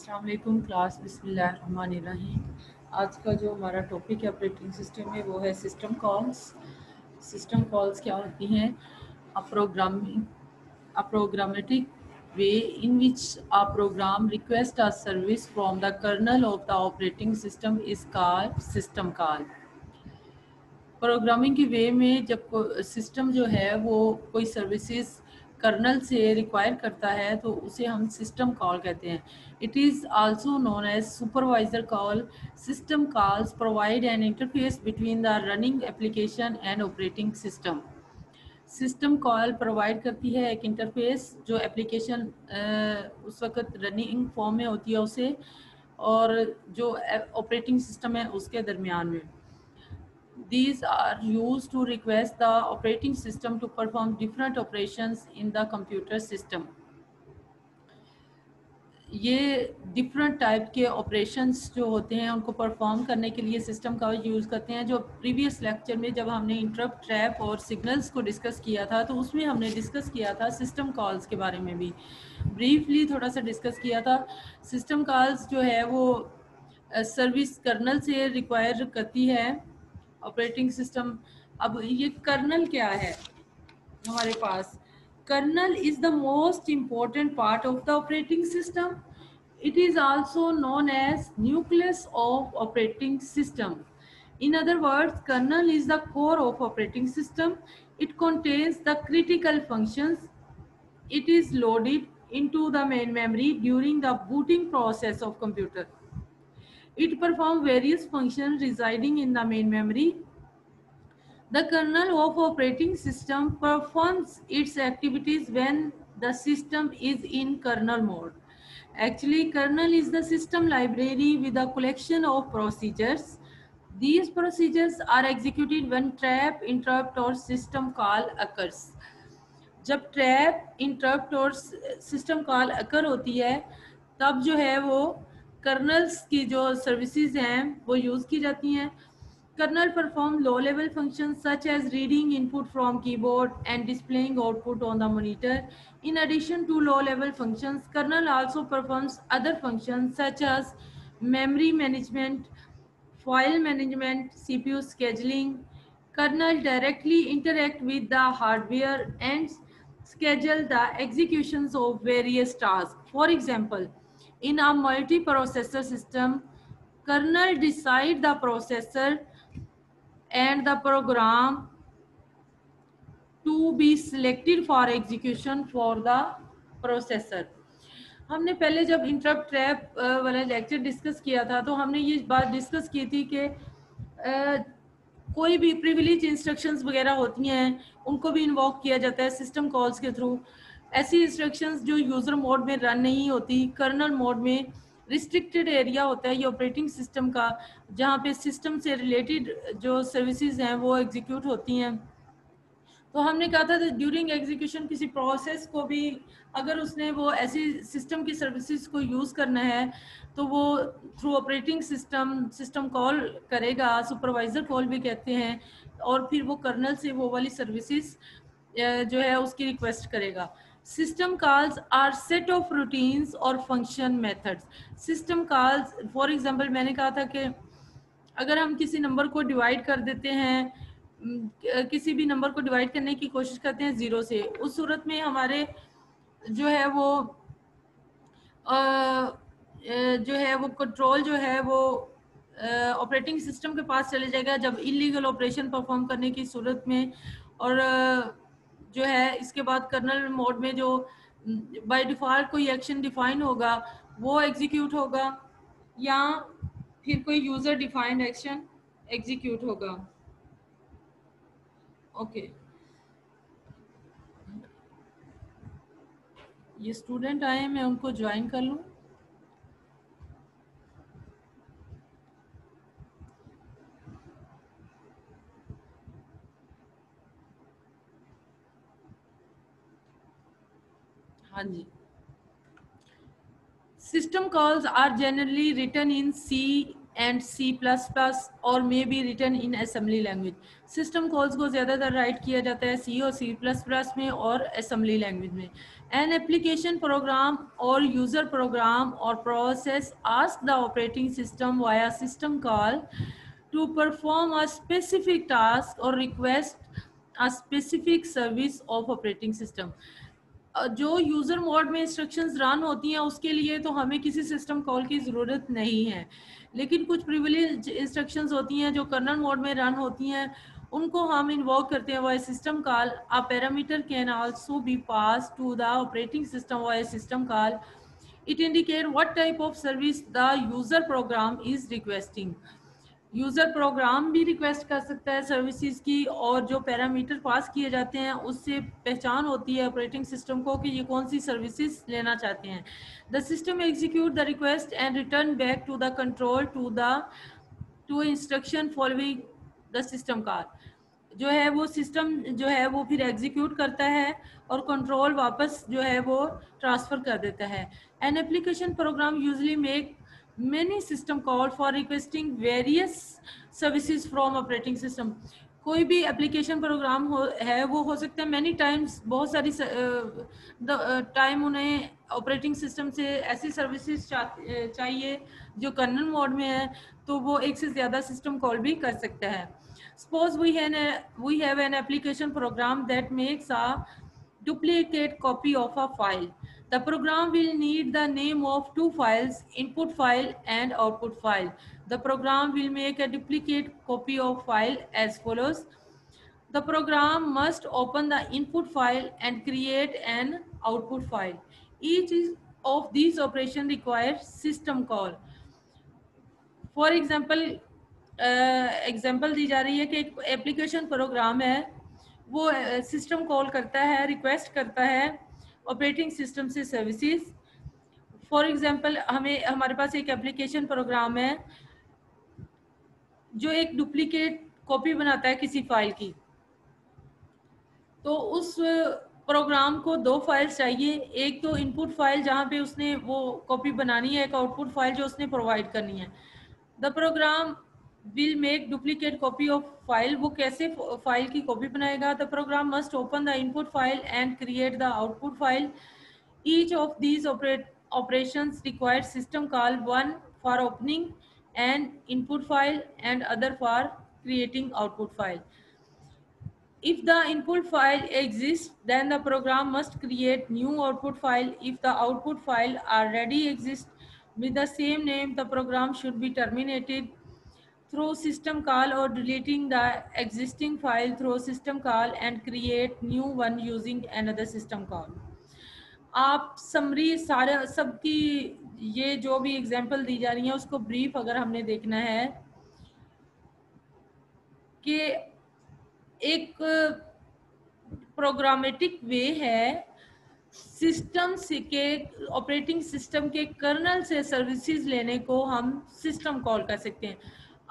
अस्सलाम वालेकुम क्लास बिस्मिल्लाहिर्रहमानिर्रहीम। आज का जो हमारा टॉपिक है ऑपरेटिंग सिस्टम में वो है सिस्टम कॉल्स। सिस्टम कॉल्स क्या होती हैं? A programmatic way in which a program request a service from the kernel of the operating system is called system call. Programming के वे में जब सिस्टम जो है वो कोई सर्विसेज कर्नल से रिक्वायर करता है तो उसे हम सिस्टम कॉल कहते हैं। It is also known as supervisor call. System calls provide an interface between the running application and operating system. System call provide करती है एक इंटरफेस जो एप्लीकेशन उस वक्त रनिंग फॉर्म में होती है उसे और जो ऑपरेटिंग सिस्टम है उसके दरमियान में। These are used to request the operating system to perform different operations in the computer system. ये डिफरेंट टाइप के ऑपरेशंस जो होते हैं उनको परफॉर्म करने के लिए सिस्टम का यूज़ करते हैं। जो प्रीवियस लेक्चर में जब हमने इंटरप्ट, ट्रैप और सिग्नल्स को डिस्कस किया था तो उसमें हमने डिस्कस किया था सिस्टम कॉल्स के बारे में भी ब्रीफली थोड़ा सा डिस्कस किया था। सिस्टम कॉल्स जो है वो सर्विस कर्नल से रिक्वायर करती है ऑपरेटिंग सिस्टम। अब ये कर्नल क्या है हमारे पास? Kernel is the most important part of the operating system. It is also known as nucleus of operating system. In other words, kernel is the core of operating system. It contains the critical functions. It is loaded into the main memory during the booting process of computer. It performs various functions residing in the main memory. The kernel of operating system performs its activities when the system is in kernel mode. Actually, kernel is the system library with a collection of procedures. These procedures are executed when trap, interrupt or system call occurs. जब trap, interrupt और system call अकर होती है तब जो है वो colonel's की जो सर्विसेज हैं वो यूज़ की जाती हैं। Kernel perform low-level functions such as reading input from keyboard and displaying output on the monitor. In addition to low-level functions, kernel also performs other functions such as memory management, file management, CPU scheduling. Kernel directly interact with the hardware and schedule the executions of various tasks. For example, in a multiprocessor system, kernel decide the processor and the program to be selected for execution for the processor. हमने पहले जब interrupt trap वाला lecture discuss किया था तो हमने ये बात डिस्कस की थी कि कोई भी प्रिविलेज इंस्ट्रक्शंस वगैरह होती हैं उनको भी इन्वॉक किया जाता है सिस्टम कॉल्स के थ्रू। ऐसी इंस्ट्रक्शंस जो यूज़र मोड में रन नहीं होती, कर्नल मोड में रिस्ट्रिक्टेड एरिया होता है ये ऑपरेटिंग सिस्टम का, जहाँ पे सिस्टम से रिलेटेड जो सर्विसेज हैं वो एग्जीक्यूट होती हैं। तो हमने कहा था ड्यूरिंग एग्जीक्यूशन किसी प्रोसेस को भी अगर उसने वो ऐसी सिस्टम की सर्विसेज को यूज़ करना है तो वो थ्रू ऑपरेटिंग सिस्टम कॉल करेगा, सुपरवाइज़र कॉल भी कहते हैं, और फिर वो कर्नल से वो वाली सर्विसेज जो है उसकी रिक्वेस्ट करेगा। System calls are set of routines और function methods. System calls for example मैंने कहा था कि अगर हम किसी नंबर को डिवाइड कर देते हैं, किसी भी नंबर को डिवाइड करने की कोशिश करते हैं 0 से, उस सूरत में हमारे जो है वो कंट्रोल जो है वो ऑपरेटिंग सिस्टम के पास चले जाएगा जब इलीगल ऑपरेशन परफॉर्म करने की सूरत में। और जो है इसके बाद कर्नल मोड में जो बाय डिफ़ॉल्ट कोई एक्शन डिफाइन होगा वो एग्जीक्यूट होगा या फिर कोई यूज़र डिफाइंड एक्शन एग्जीक्यूट होगा। ओके, ये स्टूडेंट आए हैं, मैं उनको ज्वाइन कर लूँ। हाँ जी। System calls are generally written in C and C++ or may be written in assembly language. System calls को ज़्यादातर राइट किया जाता है C और C++ में और assembly language में. An application program or user program or process asks the operating system via system call to perform a specific task or request a specific service of operating system. जो user mode में instructions run होती हैं उसके लिए तो हमें किसी system call की ज़रूरत नहीं है, लेकिन कुछ प्रिविलेज इंस्ट्रक्शंस होती हैं जो कर्नल मोड में रन होती हैं, उनको हम इन्वोक करते हैं via system call. A parameter can also be pass to the operating system via system call. It indicate what type of service the user program is requesting. User program भी request कर सकता है services की, और जो parameter pass किए जाते हैं उससे पहचान होती है ऑपरेटिंग सिस्टम को कि ये कौन सी सर्विसेज लेना चाहते हैं. The system execute the request and return back to the control to instruction following the system call. जो है वो सिस्टम जो है वो फिर एग्जीक्यूट करता है और कंट्रोल वापस जो है वो ट्रांसफ़र कर देता है. An application program usually make many system call for requesting various services from operating system. कोई भी एप्लीकेशन प्रोग्राम है वो हो सकता है मैनी टाइम्स बहुत सारी टाइम उन्हें ऑपरेटिंग सिस्टम से ऐसी सर्विसेज चाहिए जो कर्नल मोड में है, तो वो एक से ज़्यादा सिस्टम कॉल भी कर सकता है. Suppose we have an application program that makes a duplicate copy of a file. The program will need the name of two files, input file and output file. The program will make a duplicate copy of file as follows. The program must open the input file and create an output file. Each of these operations requires system call. For example दी जा रही है कि एक application program है, वो system call करता है, रिक्वेस्ट करता है ऑपरेटिंग सिस्टम से सर्विसेज. फॉर एग्जांपल हमारे पास एक एप्लीकेशन प्रोग्राम है जो एक डुप्लीकेट कॉपी बनाता है किसी फाइल की. तो उस प्रोग्राम को दो फाइल्स चाहिए, एक तो इनपुट फाइल जहाँ पे उसने वो कॉपी बनानी है, एक आउटपुट फाइल जो उसने प्रोवाइड करनी है. The program will make duplicate copy of file. वो कैसे फाइल की कॉपी बनाएगा? The program must open the input file and create the output file. Each of these operations require system call, one for opening an input file and other for creating output file. If the input file exists, then the program must create new output file. If the output file already exists with the same name, the program should be terminated through system call or deleting the existing file through system call and create new one using another system call. आप summary सारे सबकी ये जो भी example दी जा रही है उसको ब्रीफ अगर हमने देखना है कि एक प्रोग्रामेटिक वे है सिस्टम के ऑपरेटिंग सिस्टम के कर्नल से सर्विसेज लेने को हम सिस्टम कॉल कर सकते हैं.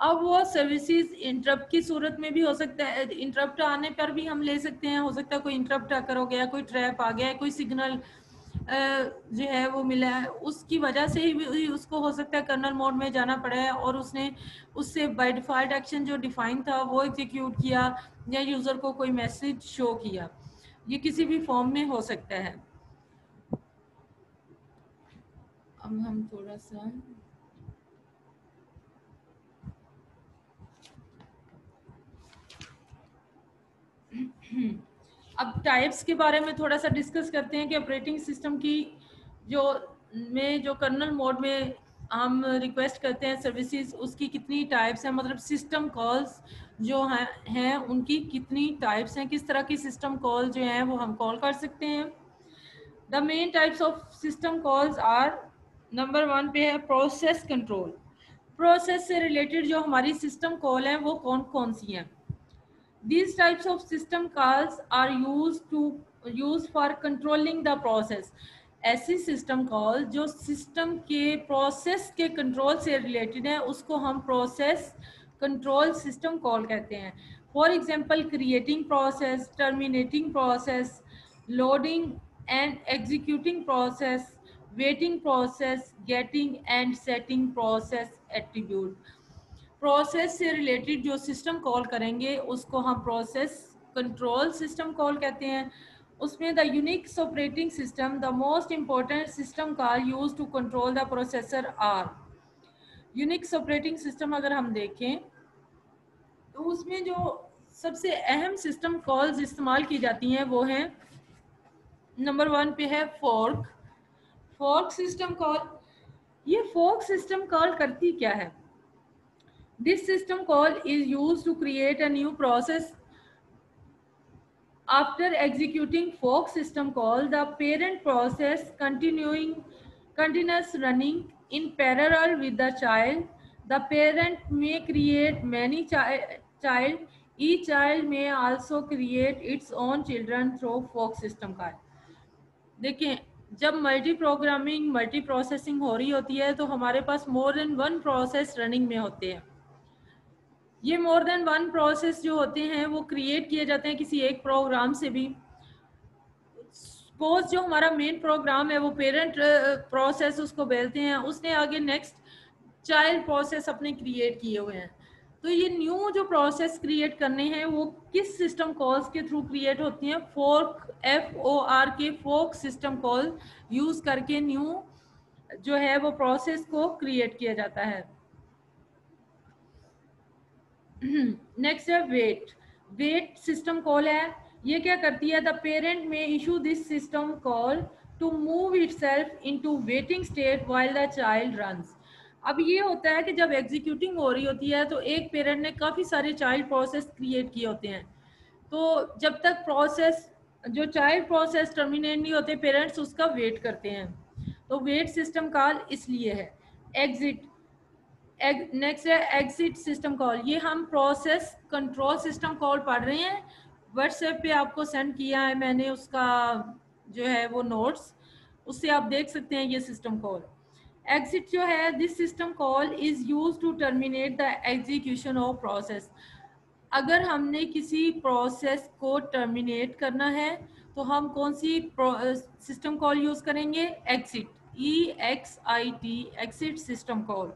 अब वो सर्विसेज इंटरप्ट की सूरत में भी हो सकता है, इंटरप्ट आने पर भी हम ले सकते हैं. हो सकता है कोई इंटरप्ट आकर हो गया, कोई ट्रैप आ गया, कोई सिग्नल जो है वो मिला है, उसकी वजह से ही उसको हो सकता है कर्नल मोड में जाना पड़ा है और उसने उससे बाय डिफ़ॉल्ट एक्शन जो डिफाइन था वो एग्जीक्यूट किया या यूज़र को कोई मैसेज शो किया. ये किसी भी फॉर्म में हो सकता है. अब हम थोड़ा सा अब टाइप्स के बारे में थोड़ा सा डिस्कस करते हैं कि ऑपरेटिंग सिस्टम की जो कर्नल मोड में हम रिक्वेस्ट करते हैं सर्विसेज, उसकी कितनी टाइप्स हैं, मतलब सिस्टम कॉल्स जो हैं उनकी कितनी टाइप्स हैं, किस तरह की सिस्टम कॉल जो हैं वो हम कॉल कर सकते हैं. The main types of system calls are, number 1 पे है प्रोसेस कंट्रोल. प्रोसेस से रिलेटेड जो हमारी सिस्टम कॉल हैं वो कौन कौन सी हैं. These types of system calls are used for controlling the process. ऐसी सिस्टम कॉल जो सिस्टम के प्रोसेस के कंट्रोल से रिलेटेड है उसको हम प्रोसेस कंट्रोल सिस्टम कॉल कहते हैं. For example creating process, terminating process, loading and executing process, waiting process, getting and setting process attribute. Process से रिलेटेड जो सिस्टम कॉल करेंगे उसको हम प्रोसेस कंट्रोल सिस्टम कॉल कहते हैं। उसमें the Unix operating system, the most important system call use to control the processor are. Unix operating system अगर हम देखें तो उसमें जो सबसे अहम सिस्टम कॉल्स इस्तेमाल की जाती हैं वो हैं, नंबर 1 पे है फोर्क। फोर्क सिस्टम कॉल, ये फोर्क सिस्टम कॉल करती क्या है? This system call is used to create a new process after executing fork system call. The parent process continuous running in parallel with the child. The parent may create many child. Each child may also create its own children through fork system call. देखें, जब multi programming multi processing हो रही होती है तो हमारे पास more than one process running में होते हैं। ये मोर देन वन प्रोसेस जो होते हैं वो क्रिएट किए जाते हैं किसी एक प्रोग्राम से भी। सपोज जो हमारा मेन प्रोग्राम है वो पेरेंट प्रोसेस उसको बोलते हैं, उसने आगे नेक्स्ट चाइल्ड प्रोसेस अपने क्रिएट किए हुए हैं। तो ये न्यू जो प्रोसेस क्रिएट करने हैं वो किस सिस्टम कॉल्स के थ्रू क्रिएट होती हैं? फोर्क, FOR के फोर्क सिस्टम कॉल यूज करके न्यू जो है वो प्रोसेस को क्रिएट किया जाता है। नेक्स्ट है वेट। वेट सिस्टम कॉल है, ये क्या करती है? द पेरेंट में issue this system call to move itself into waiting state while the child runs. अब ये होता है कि जब एग्जीक्यूटिंग हो रही होती है तो एक पेरेंट ने काफ़ी सारे चाइल्ड प्रोसेस क्रिएट किए होते हैं, तो जब तक प्रोसेस जो चाइल्ड प्रोसेस टर्मिनेट नहीं होते पेरेंट्स उसका वेट करते हैं। तो वेट सिस्टम कॉल इसलिए है। एग्जिट, नेक्स्ट है एग्जिट सिस्टम कॉल। ये हम प्रोसेस कंट्रोल सिस्टम कॉल पढ़ रहे हैं, व्हाट्सएप पे आपको सेंड किया है मैंने उसका जो है वो नोट्स, उससे आप देख सकते हैं ये सिस्टम कॉल। एग्जिट जो है, this system call is use to terminate the execution of process. अगर हमने किसी प्रोसेस को टर्मिनेट करना है तो हम कौन सी सिस्टम कॉल यूज करेंगे? Exit, EXIT, exit system call.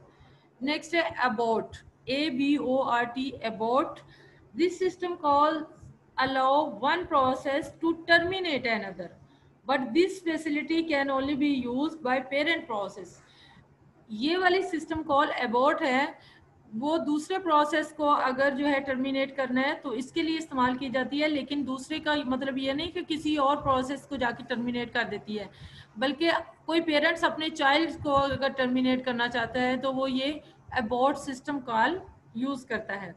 Next है abort, ABORT, abort. This system call allow one process to terminate another, but this facility can only be used by parent process. ये वाली system call abort है, वो दूसरे process को अगर जो है टर्मिनेट करना है तो इसके लिए इस्तेमाल की जाती है, लेकिन दूसरे का मतलब ये नहीं कि किसी और प्रोसेस को जाके टर्मिनेट कर देती है, बल्कि कोई पेरेंट्स अपने चाइल्ड को अगर टर्मिनेट करना चाहता है तो वो ये अबॉर्ट सिस्टम कॉल यूज करता है।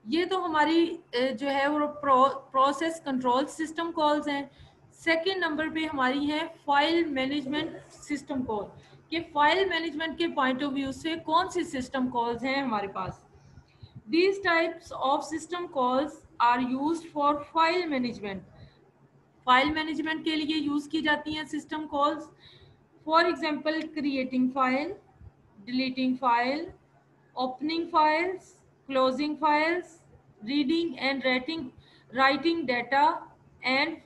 ये तो हमारी जो है वो प्रोसेस कंट्रोल सिस्टम कॉल्स हैं। सेकंड नंबर पे हमारी है फाइल मैनेजमेंट सिस्टम कॉल, कि फाइल मैनेजमेंट के पॉइंट ऑफ व्यू से कौन सी सिस्टम कॉल्स हैं हमारे पास। These types of system calls are used for file management. File management के लिए यूज की जाती हैं system calls. For example creating file, deleting file, opening files, closing files, reading and writing data and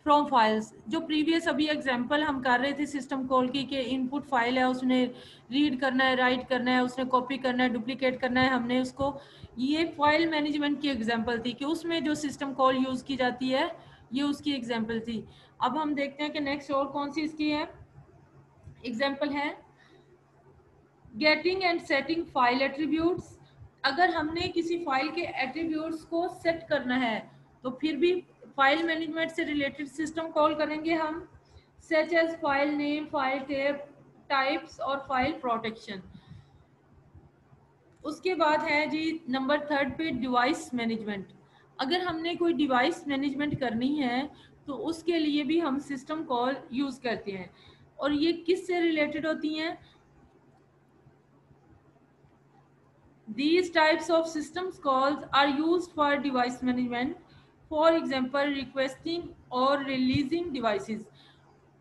from files। जो previous अभी example हम कर रहे थे सिस्टम कॉल की कि इनपुट फाइल है, उसने रीड करना है, राइट करना है, उसने कॉपी करना है, डुप्लीकेट करना है, हमने उसको, ये फाइल मैनेजमेंट की एग्जांपल थी कि उसमें जो सिस्टम कॉल यूज की जाती है ये उसकी एग्जांपल थी। अब हम देखते हैं कि नेक्स्ट और कौन सी इसकी है एग्जांपल है। Getting and setting file attributes. अगर हमने किसी फाइल के एट्रीब्यूट्स को सेट करना है तो फिर भी फाइल मैनेजमेंट से रिलेटेड सिस्टम कॉल करेंगे हम, such as file name, file types और फाइल प्रोटेक्शन। उसके बाद है जी नंबर 3 पे डिवाइस मैनेजमेंट। अगर हमने कोई डिवाइस मैनेजमेंट करनी है तो उसके लिए भी हम सिस्टम कॉल यूज करते हैं, और ये किस से रिलेटेड होती हैं? These types of systems calls are used for device management, for example requesting or releasing devices।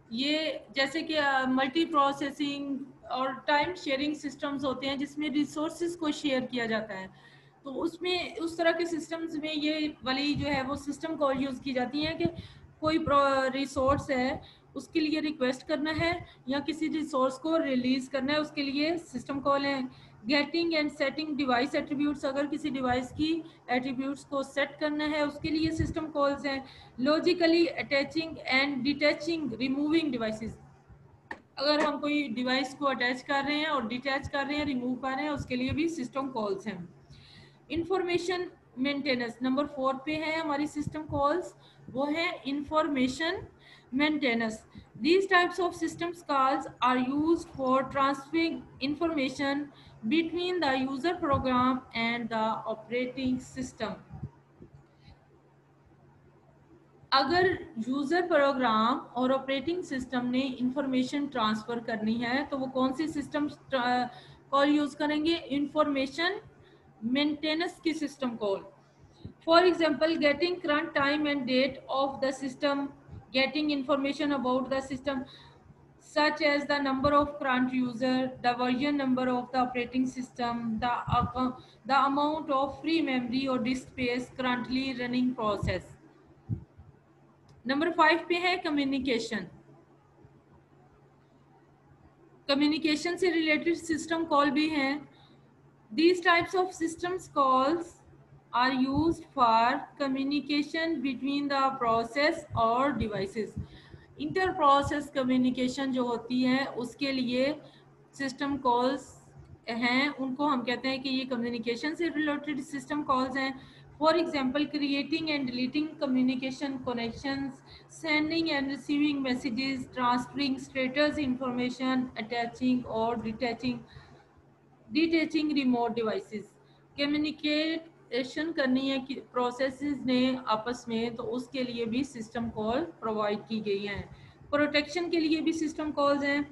ये जैसे कि मल्टी प्रोसेसिंग और टाइम शेयरिंग सिस्टम्स होते हैं जिसमें रिसोर्सेज को शेयर किया जाता है, तो उसमें उस तरह के सिस्टम्स में ये वाली जो है वो सिस्टम कॉल यूज़ की जाती है कि कोई रिसोर्स है उसके लिए रिक्वेस्ट करना है या किसी रिसोर्स को रिलीज करना है, उसके लिए सिस्टम कॉल है। Getting and setting device attributes, अगर किसी डिवाइस की एट्रीब्यूट्स को सेट करना है उसके लिए सिस्टम कॉल्स हैं। Logically attaching and detaching removing devices, अगर हम कोई डिवाइस को अटैच कर रहे हैं और डिटैच कर रहे हैं, रिमूव कर रहे हैं, उसके लिए भी सिस्टम कॉल्स हैं। इंफॉर्मेशन मेंटेनेंस नंबर 4 पे है हमारी सिस्टम कॉल्स, वो है information maintenance. These types of systems calls are used for transferring information between the user program and the operating system. अगर यूजर प्रोग्राम और ऑपरेटिंग सिस्टम ने information transfer करनी है तो वो कौन सी सिस्टम कॉल यूज करेंगे? इंफॉर्मेशन मेंटेनेंस की system call. For example, getting current time and date of the system, getting information about the system, such as the number of current user, the version number of the operating system, the amount of free memory or disk space currently running process. Number 5 पे है communication. Communication से related system call भी हैं। These types of systems calls are used for communication between the process or devices. Inter process communication जो होती है उसके लिए सिस्टम कॉल्स हैं, उनको हम कहते हैं कि ये कम्युनिकेशन से रिलेटेड सिस्टम कॉल्स हैं। For example, creating and deleting communication connections, sending end receiving messages, transferring status information, attaching और डिटैचिंग रिमोट डिवाइसेस। कम्युनिकेशन करनी है कि प्रोसेसेस ने आपस में, तो उसके लिए भी सिस्टम कॉल प्रोवाइड की गई हैं। प्रोटेक्शन के लिए भी सिस्टम कॉल्स हैं।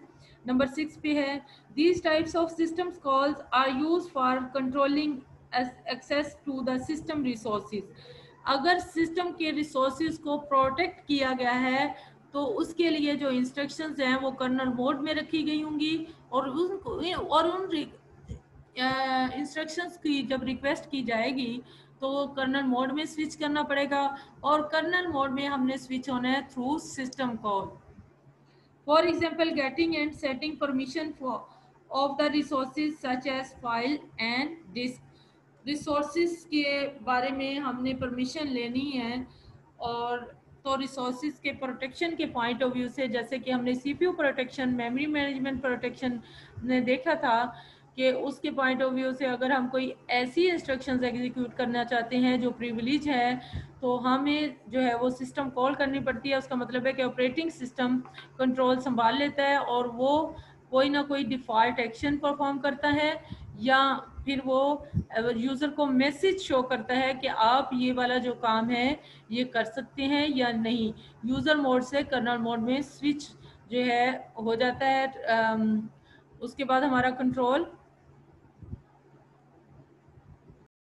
नंबर 6 पे है, these types of systems calls are use for controlling access to the system resources. अगर सिस्टम के रिसोर्सेज को प्रोटेक्ट किया गया है तो उसके लिए जो इंस्ट्रक्शंस हैं वो कर्नल मोड में रखी गई होंगी और उन इंस्ट्रक्शंस की जब रिक्वेस्ट की जाएगी तो कर्नल मोड में स्विच करना पड़ेगा और कर्नल मोड में हमने स्विच होना है through system call. For example, getting and setting permission for of the resources such as file and disk. Resources के बारे में हमने परमिशन लेनी है और तो रिसोर्सेज के प्रोटेक्शन के पॉइंट ऑफ व्यू से, जैसे कि हमने CPU protection, memory management protection ने देखा था कि उसके पॉइंट ऑफ व्यू से अगर हम कोई ऐसी इंस्ट्रक्शंस एग्जीक्यूट करना चाहते हैं जो प्रिविलेज है तो हमें जो है वो सिस्टम कॉल करनी पड़ती है। उसका मतलब है कि ऑपरेटिंग सिस्टम कंट्रोल संभाल लेता है और वो कोई ना कोई डिफ़ॉल्ट एक्शन परफॉर्म करता है या फिर वो यूज़र को मैसेज शो करता है कि आप ये वाला जो काम है ये कर सकते हैं या नहीं। यूज़र मोड से कर्नल मोड में स्विच जो है हो जाता है। उसके बाद हमारा कंट्रोल